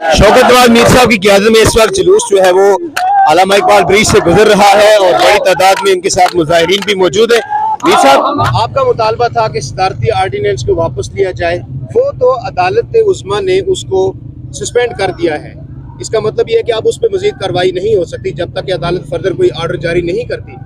शौकत नवाज मीर साहब की क़यादत में इस वक्त जुलूस जो है वो अल्लामा इकबाल ब्रिज से गुजर रहा है और बड़ी तादाद में इनके साथ मुजाहिरीन भी मौजूद है। मीर साहब, आपका मुतालबा था कि सदारती आर्डिनेंस को वापस लिया जाए, वो तो अदालत उज़्मा ने उसको सस्पेंड कर दिया है। इसका मतलब ये है कि अब उस पर मजीद कार्रवाई नहीं हो सकती जब तक कि अदालत फर्दर कोई आर्डर जारी नहीं करती।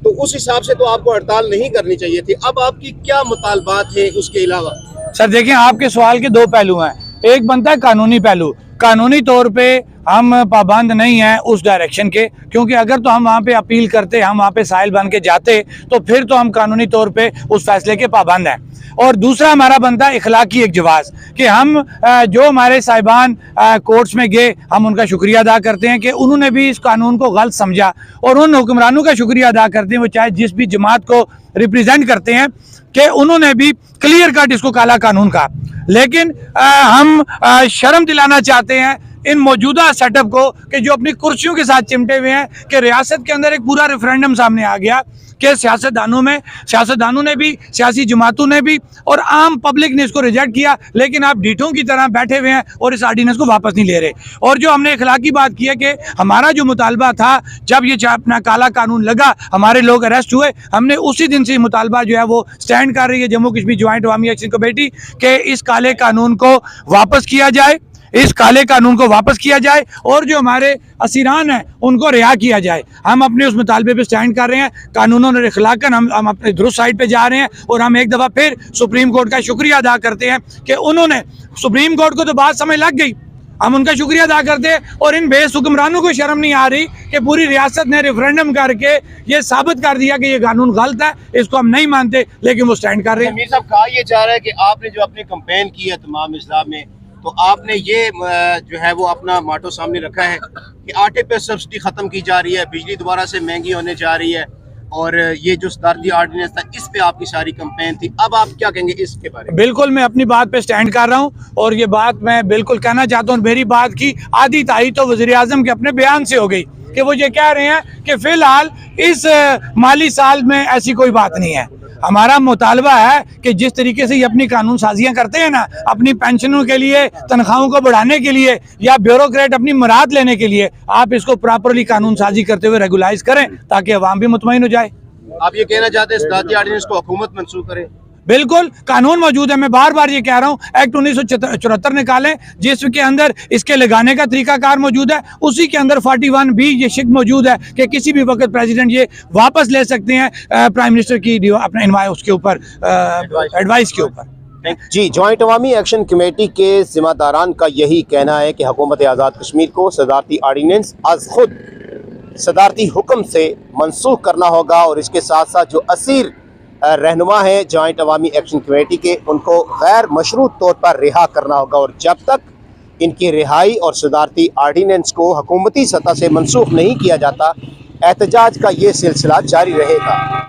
तो उस हिसाब से तो आपको हड़ताल नहीं करनी चाहिए थी। अब आपकी क्या मुतालबात है उसके अलावा? सर देखिए, आपके सवाल के दो पहलू हैं। एक बनता है कानूनी पहलू। कानूनी तौर पे हम पाबंद नहीं हैं उस डायरेक्शन के, क्योंकि अगर तो हम वहाँ पे अपील करते, हम वहाँ पे साहिल बन के जाते, तो फिर तो हम कानूनी तौर पे उस फैसले के पाबंद हैं। और दूसरा हमारा बनता है इखलाकी एक जवाज़ कि हम जो हमारे साहिबान कोर्ट्स में गए, हम उनका शुक्रिया अदा करते हैं कि उन्होंने भी इस कानून को गलत समझा, और उन हुक्मरानों का शुक्रिया अदा करते हैं वो चाहे जिस भी जमात को रिप्रेजेंट करते हैं कि उन्होंने भी क्लियर कट इसको काला कानून कहा। लेकिन हम शर्म दिलाना चाहते हैं इन मौजूदा सेटअप को कि जो अपनी कुर्सियों के साथ चिमटे हुए हैं कि रियासत के अंदर एक पूरा रेफरेंडम सामने आ गया कि सियासतदानों ने भी, सियासी जमातों ने भी और आम पब्लिक ने इसको रिजेक्ट किया, लेकिन आप ढीठों की तरह बैठे हुए हैं और इस आर्डिनेंस को वापस नहीं ले रहे। और जो हमने इखलाकी बात की है कि हमारा जो मुतालबा था, जब ये अपना काला कानून लगा, हमारे लोग अरेस्ट हुए, हमने उसी दिन से मुतालबा जो है वो स्टैंड कर रही है जम्मू कश्मीर ज्वाइंट अवामी एक्शन कमेटी कि इस काले कानून को वापस किया जाए, इस काले कानून को वापस किया जाए और जो हमारे असीरान हैं उनको रिहा किया जाए। हम अपने उस मुतालबे पे स्टैंड कर रहे हैं। कानूनों ने खिलाकर हम अपने दुरुस्त साइड पे जा रहे हैं और हम एक दफ़ा फिर सुप्रीम कोर्ट का शुक्रिया अदा करते हैं कि उन्होंने, सुप्रीम कोर्ट को तो बात समझ लग गई, हम उनका शुक्रिया अदा करते हैं। और इन बेस हुक्मरानों को शर्म नहीं आ रही कि पूरी रियासत ने रेफरेंडम करके ये साबित कर दिया कि ये कानून गलत है, इसको हम नहीं मानते, लेकिन वो स्टैंड कर रहे हैं। मीर साहब, कहा यह जा रहा है कि आपने जो अपनी कंपेन की है तमाम इस्लाम में, तो आपने ये जो है वो अपना माटो सामने रखा है कि आटे पे सब्सिडी खत्म की जा रही है, बिजली दोबारा से महंगी होने जा रही है, और ये जो सदारती आर्डिनेंस था इस पे आपकी सारी कंपेन थी। अब आप क्या कहेंगे इसके बारे में? बिल्कुल, मैं अपनी बात पे स्टैंड कर रहा हूँ और ये बात मैं बिल्कुल कहना चाहता हूँ। मेरी बात की आधी ताई तो वज़ीर आज़म के अपने बयान से हो गई कि वो ये कह रहे हैं कि फिलहाल इस माली साल में ऐसी कोई बात नहीं है। हमारा मुतालबा है कि जिस तरीके से ये अपनी कानून साजियाँ करते हैं ना, अपनी पेंशनों के लिए, तनख्वाहों को बढ़ाने के लिए या ब्यूरोक्रेट अपनी मुराद लेने के लिए, आप इसको प्रॉपरली कानून साजी करते हुए रेगुलाइज करें ताकि अवाम भी मुतमईन हो जाए। आप ये कहना चाहते हैं सदारती आर्डिनेंस को हुकूमत मंसूख करे? बिल्कुल, कानून मौजूद है। मैं बार बार ये कह रहा हूँ, एक्ट 1974 निकालें जिसके अंदर इसके लगाने का तरीकाकार मौजूद है। उसी के अंदर 41 भी ये शिक मौजूद है कि किसी भी वक्त प्रेसिडेंट ये वापस ले सकते हैं प्राइम मिनिस्टर की अपने इनवाइस उसके ऊपर एडवाइस के ऊपर। जी, ज्वाइंट अवामी एक्शन कमेटी के जिम्मेदारान का यही कहना है कि हुकूमत आज़ाद कश्मीर को सदारती आर्डिनेंस आज खुद सदारती हुक्म से मनसूख करना होगा, और इसके साथ साथ जो असीर रहनुमा है ज्वाइंट अवामी एक्शन कमेटी के, उनको गैर मशरूत तौर पर रिहा करना होगा। और जब तक इनकी रिहाई और सदारती आर्डिनेंस को हुकूमती सतह से मनसूख नहीं किया जाता, एहतजाज का ये सिलसिला जारी रहेगा।